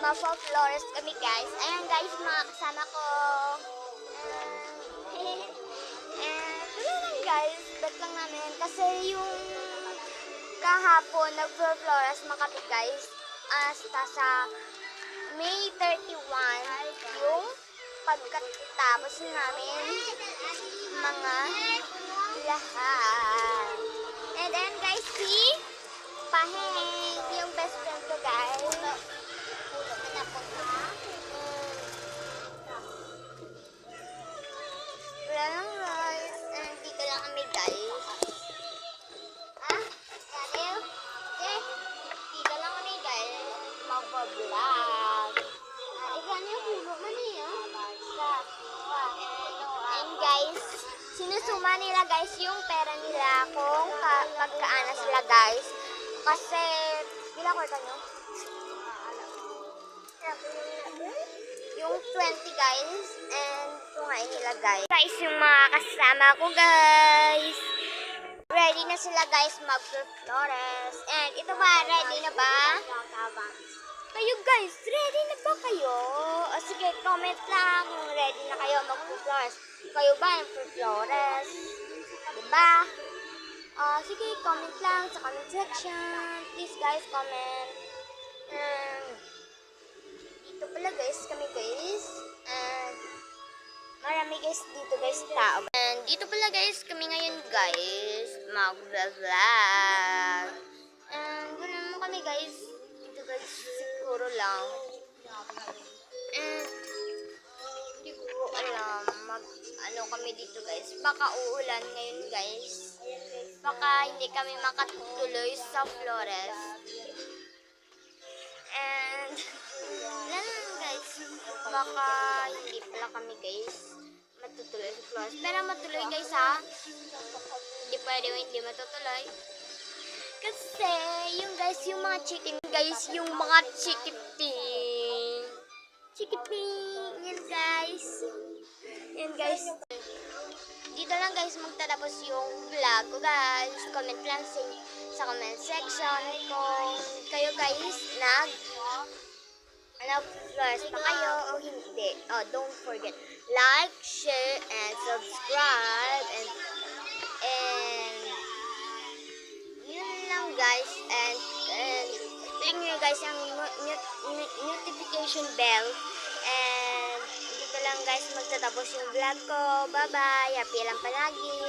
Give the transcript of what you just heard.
Magpo-flores kami guys. Ayan guys, mga kasama ko. Wala lang guys, bet lang namin. Kasi yung kahapon nagpo-flores kami guys. Hasta sa May 31 yung pagkatapos namin mga lahat. And then guys, see? Paheng, yung best friend ko guys. Wala lang guys. Dito lang kami guys. Daniel? Dito lang kami guys. Magpa-vlog. Ikan yung pulo man and guys, sinusuma nila guys yung pera nila kung magkaana sila guys. Kasi, bila ko nyo? Yung 20 guys, and tungain nila guys. Guys, yung mga kasama ko guys. Ready na sila guys mag-flores. And ito ba, ready na ba? Kayo guys, ready na ba kayo? O sige, comment lang kung ready na kayo mag-flores. Kayo ba yung flores? Diba? Sige, comment lang sa comment section. Please guys, comment. Dito pala guys, kami guys. And marami guys dito guys tao. And dito pala guys, kami ngayon guys. Mag-vlog. And wala naman kami guys. Dito guys, siguro lang. And hindi ko alam ano kami dito guys. Baka uulan ngayon guys. Baka hindi kami makatuloy sa Flores. And wala lang guys. Baka hindi pala kami guys matutuloy sa Flores. Pero matuloy guys ha. Hindi pwede hindi matutuloy. Kasi yung guys, yung mga chicken guys, yung mga chikiting. Chikiting. Yan guys. Yan guys. Dito lang guys magtatapos yung vlog ko guys. Comment lang sa comment section kung kayo guys nag-flores pa kayo o hindi. Don't forget like, share, and subscribe. And yun lang guys. And click nyo guys yung notification bell. And dito lang guys magtatapos yung vlog ko. Bye bye. Happy lang palagi.